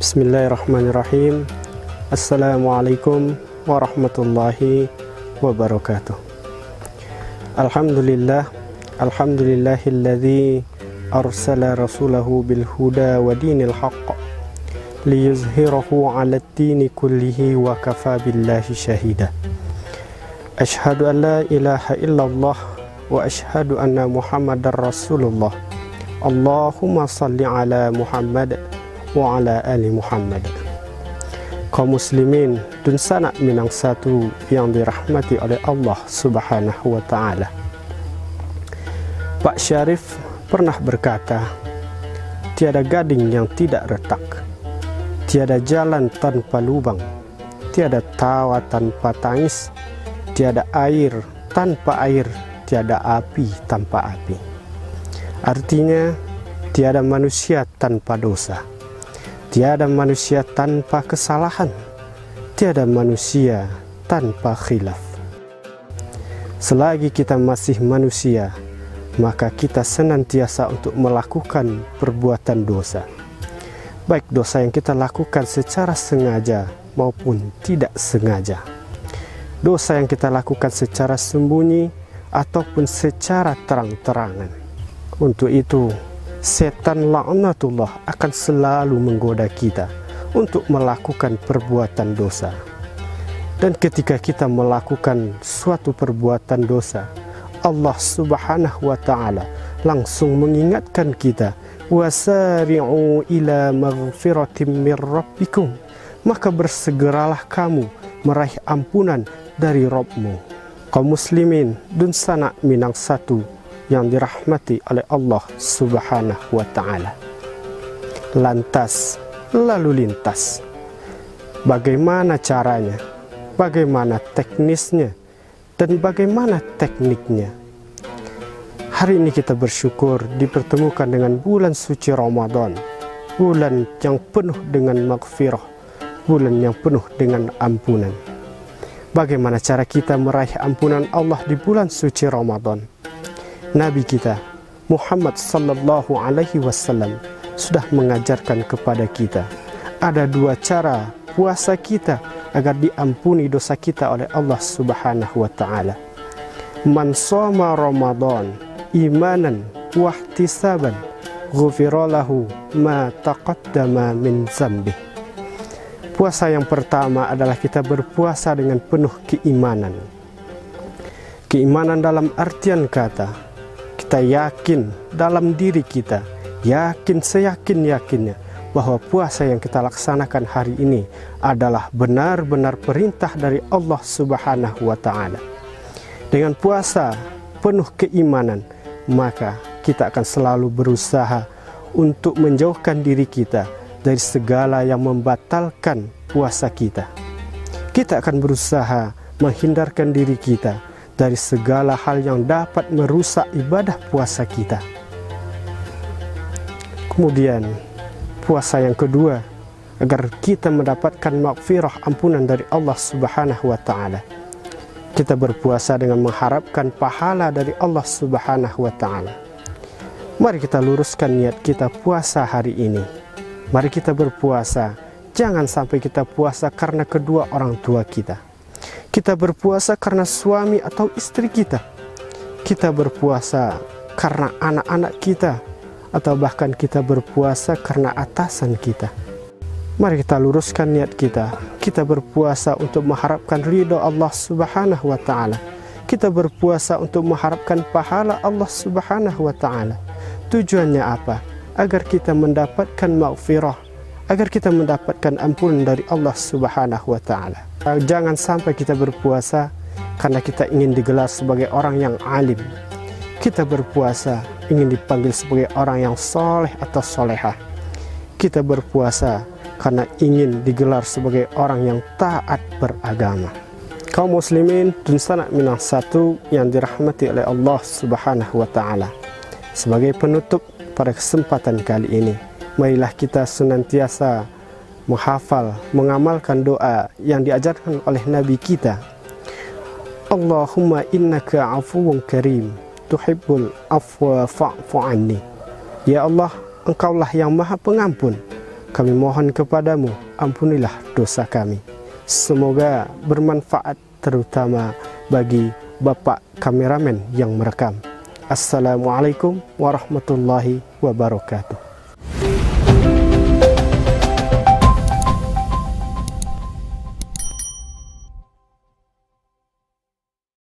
Bismillahirrahmanirrahim. Assalamualaikum warahmatullahi wabarakatuh. Alhamdulillahilladzi arsala rasulahu bil huda wa dinil haqq liyuzhirahu 'alad dini kullihi wa kafa billahi shahida. Asyhadu an la ilaha illallah wa asyhadu anna Muhammadar Rasulullah. Allahumma salli ala Muhammad wa ala ali Muhammad. Kaum muslimin dan sanak Minang satu yang dirahmati oleh Allah Subhanahu wa ta'ala. Pak Syarif pernah berkata, tiada gading yang tidak retak, tiada jalan tanpa lubang, tiada tawa tanpa tangis, tiada air tanpa air, tiada api tanpa api. Artinya, tiada manusia tanpa dosa, tiada manusia tanpa kesalahan, tiada manusia tanpa khilaf. Selagi kita masih manusia, maka kita senantiasa untuk melakukan perbuatan dosa. Baik dosa yang kita lakukan secara sengaja maupun tidak sengaja. Dosa yang kita lakukan secara sembunyi ataupun secara terang-terangan. Untuk itu, setan laknatullah akan selalu menggoda kita untuk melakukan perbuatan dosa. Dan ketika kita melakukan suatu perbuatan dosa, Allah Subhanahu wa ta'ala langsung mengingatkan kita, wasari'u ila maghfiratim mir rabbikum, maka bersegeralah kamu meraih ampunan dari Rabbmu. Kaum muslimin dan sanak Minang satu yang dirahmati oleh Allah Subhanahu wa ta'ala. Lantas, lalu lintas. Bagaimana caranya? Bagaimana teknisnya? Dan bagaimana tekniknya? Hari ini kita bersyukur dipertemukan dengan bulan suci Ramadan, bulan yang penuh dengan maghfirah, bulan yang penuh dengan ampunan. Bagaimana cara kita meraih ampunan Allah di bulan suci Ramadan? Nabi kita Muhammad sallallahu alaihi wasallam sudah mengajarkan kepada kita ada dua cara puasa kita agar diampuni dosa kita oleh Allah Subhanahu wa ta'ala. Man shoma Ramadan imanan wa ihtisaban ghufira lahu ma taqaddama min dzambih. Puasa yang pertama adalah kita berpuasa dengan penuh keimanan. Keimanan dalam artian kata, kita yakin dalam diri kita, yakin seyakin-yakinnya bahwa puasa yang kita laksanakan hari ini adalah benar-benar perintah dari Allah Subhanahu wa ta'ala. Dengan puasa penuh keimanan, maka kita akan selalu berusaha untuk menjauhkan diri kita dari segala yang membatalkan puasa kita. Kita akan berusaha menghindarkan diri kita dari segala hal yang dapat merusak ibadah puasa kita. Kemudian puasa yang kedua, agar kita mendapatkan maghfirah, ampunan dari Allah Subhanahu wa ta'ala. Kita berpuasa dengan mengharapkan pahala dari Allah Subhanahu wa ta'ala. Mari kita luruskan niat kita puasa hari ini. Mari kita berpuasa, jangan sampai kita puasa karena kedua orang tua kita. Kita berpuasa karena suami atau istri kita. Kita berpuasa karena anak-anak kita, atau bahkan kita berpuasa karena atasan kita. Mari kita luruskan niat kita. Kita berpuasa untuk mengharapkan ridho Allah Subhanahu wa ta'ala. Kita berpuasa untuk mengharapkan pahala Allah Subhanahu wa ta'ala. Tujuannya apa? Agar kita mendapatkan maghfirah, agar kita mendapatkan ampunan dari Allah Subhanahu wa ta'ala. Jangan sampai kita berpuasa karena kita ingin digelar sebagai orang yang alim. Kita berpuasa ingin dipanggil sebagai orang yang soleh atau solehah. Kita berpuasa karena ingin digelar sebagai orang yang taat beragama. Kaum muslimin dan sanak Minang satu yang dirahmati oleh Allah Subhanahu wa ta'ala. Sebagai penutup pada kesempatan kali ini, marilah kita senantiasa menghafal, mengamalkan doa yang diajarkan oleh Nabi kita. Allahumma innaka afuwun karim tuhibbul afwa fa'fu anni. Ya Allah, Engkaulah yang maha pengampun, Kami mohon kepadamu, ampunilah dosa kami. Semoga bermanfaat terutama bagi Bapak kameramen yang merekam. Assalamualaikum warahmatullahi wabarakatuh.